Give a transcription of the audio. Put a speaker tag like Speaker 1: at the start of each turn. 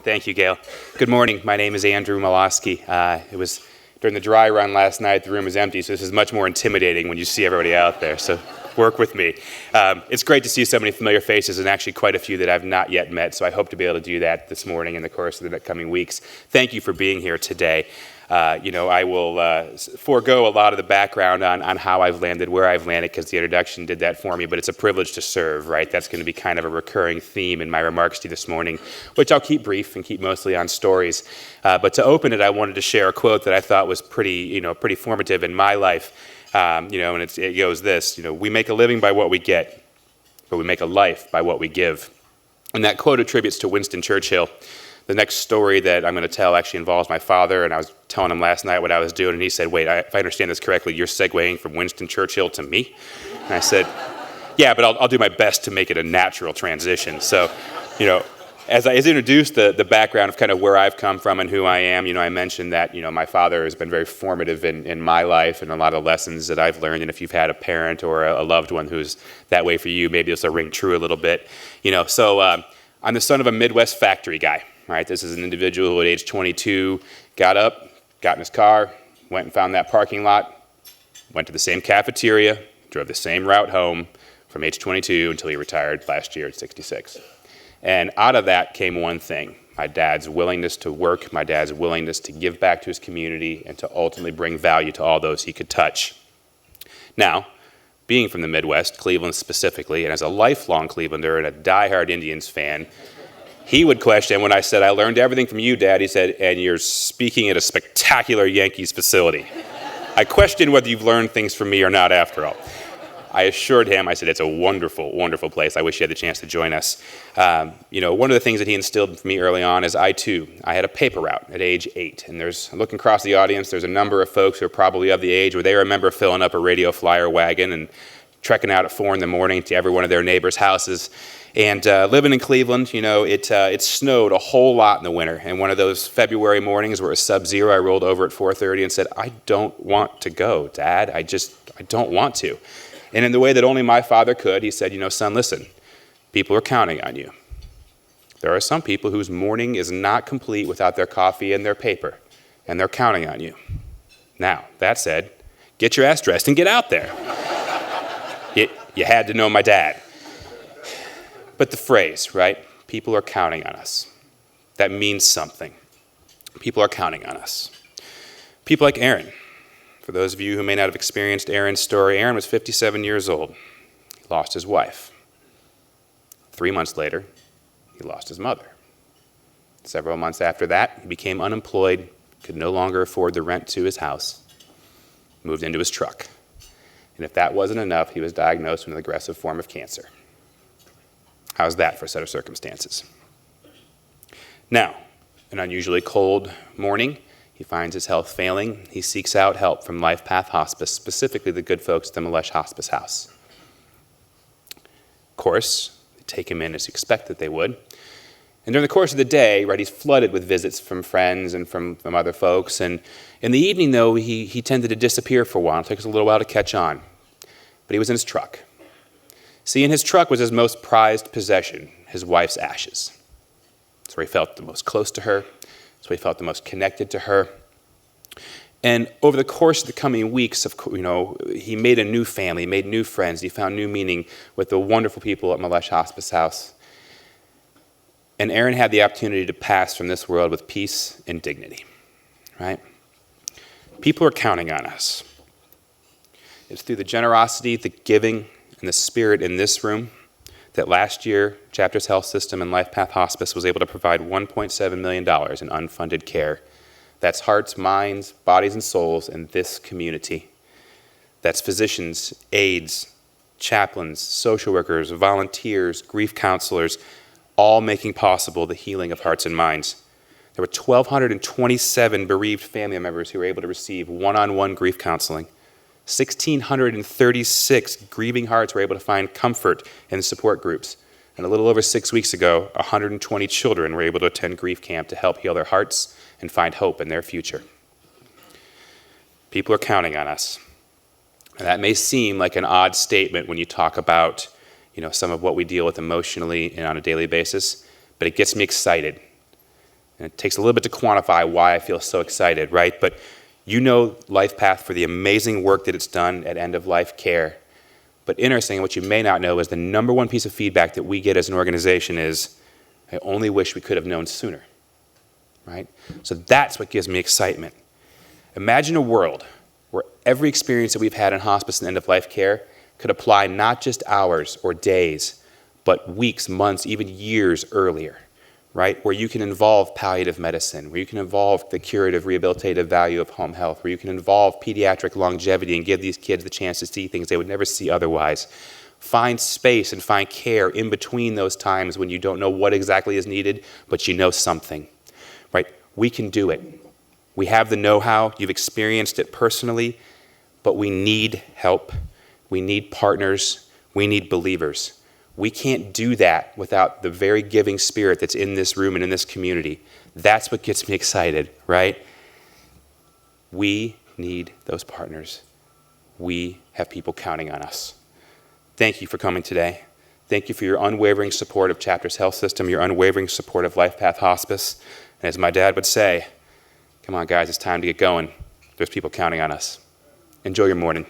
Speaker 1: Thank you, Gail. Good morning. My name is Andrew Molosky. It was during the dry run last night. The room was empty, so this is much more intimidating when you see everybody out there. So work with me. It's great to see so many familiar faces and actually quite a few that I've not yet met, so I hope to be able to do that this morning in the course of the coming weeks. Thank you for being here today. I will forego a lot of the background on how I've landed, where I've landed, because the introduction did that for me, but it's a privilege to serve, right? That's going to be kind of a recurring theme in my remarks to you this morning, which I'll keep brief and keep mostly on stories. But to open it, I wanted to share a quote that I thought was pretty formative in my life. And it goes this, we make a living by what we get, but we make a life by what we give. And that quote attributes to Winston Churchill. The next story that I'm going to tell actually involves my father, and I was telling him last night what I was doing, and he said, wait, if I understand this correctly, you're segueing from Winston Churchill to me? And I said, yeah, but I'll do my best to make it a natural transition. So, as I introduced the background of kind of where I've come from and who I am, I mentioned that, my father has been very formative in my life and a lot of lessons that I've learned. And if you've had a parent or a loved one who's that way for you, maybe this will ring true a little bit. So I'm the son of a Midwest factory guy. Right, this is an individual who at age 22 got up, got in his car, went and found that parking lot, went to the same cafeteria, drove the same route home from age 22 until he retired last year at 66. And out of that came one thing: my dad's willingness to work, my dad's willingness to give back to his community and to ultimately bring value to all those he could touch. Now, being from the Midwest, Cleveland specifically, and as a lifelong Clevelander and a diehard Indians fan, he would question when I said, I learned everything from you, Dad. He said, and you're speaking at a spectacular Yankees facility. I questioned whether you've learned things from me or not after all. I assured him, I said, it's a wonderful, wonderful place. I wish you had the chance to join us. One of the things that he instilled for me early on is I had a paper route at age 8. And looking across the audience, there's a number of folks who are probably of the age where they remember filling up a radio flyer wagon and trekking out at 4 a.m. to every one of their neighbors' houses. And living in Cleveland, it snowed a whole lot in the winter. And one of those February mornings where it was sub-zero, I rolled over at 4:30 and said, I don't want to go, Dad. I don't want to. And in the way that only my father could, he said, son, listen, people are counting on you. There are some people whose morning is not complete without their coffee and their paper, and they're counting on you. Now, that said, get your ass dressed and get out there. You had to know my dad. But the phrase, right? People are counting on us. That means something. People are counting on us. People like Aaron. For those of you who may not have experienced Aaron's story, Aaron was 57 years old. He lost his wife. 3 months later, he lost his mother. Several months after that, he became unemployed, could no longer afford the rent to his house, moved into his truck. And if that wasn't enough, he was diagnosed with an aggressive form of cancer. How's that for a set of circumstances? Now, an unusually cold morning, he finds his health failing. He seeks out help from Life Path Hospice, specifically the good folks at the Molosky Hospice House. Of course, they take him in as expected they would. And during the course of the day, right, he's flooded with visits from friends and from other folks. And in the evening, though, he tended to disappear for a while. It took us a little while to catch on. But he was in his truck. See, in his truck was his most prized possession, his wife's ashes. That's where he felt the most close to her. That's where he felt the most connected to her. And over the course of the coming weeks, he made a new family, made new friends. He found new meaning with the wonderful people at Molosky Hospice House. And Aaron had the opportunity to pass from this world with peace and dignity, right? People are counting on us. It's through the generosity, the giving, and the spirit in this room that last year, Chapters Health System and Life Path Hospice was able to provide $1.7 million in unfunded care. That's hearts, minds, bodies, and souls in this community. That's physicians, aides, chaplains, social workers, volunteers, grief counselors, all making possible the healing of hearts and minds. There were 1,227 bereaved family members who were able to receive one-on-one grief counseling. 1,636 grieving hearts were able to find comfort in support groups. And a little over 6 weeks ago, 120 children were able to attend grief camp to help heal their hearts and find hope in their future. People are counting on us. And that may seem like an odd statement when you talk about, some of what we deal with emotionally and on a daily basis, but it gets me excited And it takes a little bit to quantify why I feel so excited, right? But you know LifePath for the amazing work that it's done at end-of-life care. But interesting, what you may not know is the number one piece of feedback that we get as an organization is, I only wish we could have known sooner, right? So that's what gives me excitement. Imagine a world where every experience that we've had in hospice and end-of-life care could apply not just hours or days, but weeks, months, even years earlier, right? Where you can involve palliative medicine, where you can involve the curative, rehabilitative value of home health, where you can involve pediatric longevity and give these kids the chance to see things they would never see otherwise. Find space and find care in between those times when you don't know what exactly is needed, but you know something, right? We can do it. We have the know-how, you've experienced it personally, but we need help. We need partners. We need believers. We can't do that without the very giving spirit that's in this room and in this community. That's what gets me excited, right? We need those partners. We have people counting on us. Thank you for coming today. Thank you for your unwavering support of Chapters Health System, your unwavering support of LifePath Hospice. And as my dad would say, come on guys, it's time to get going. There's people counting on us. Enjoy your morning.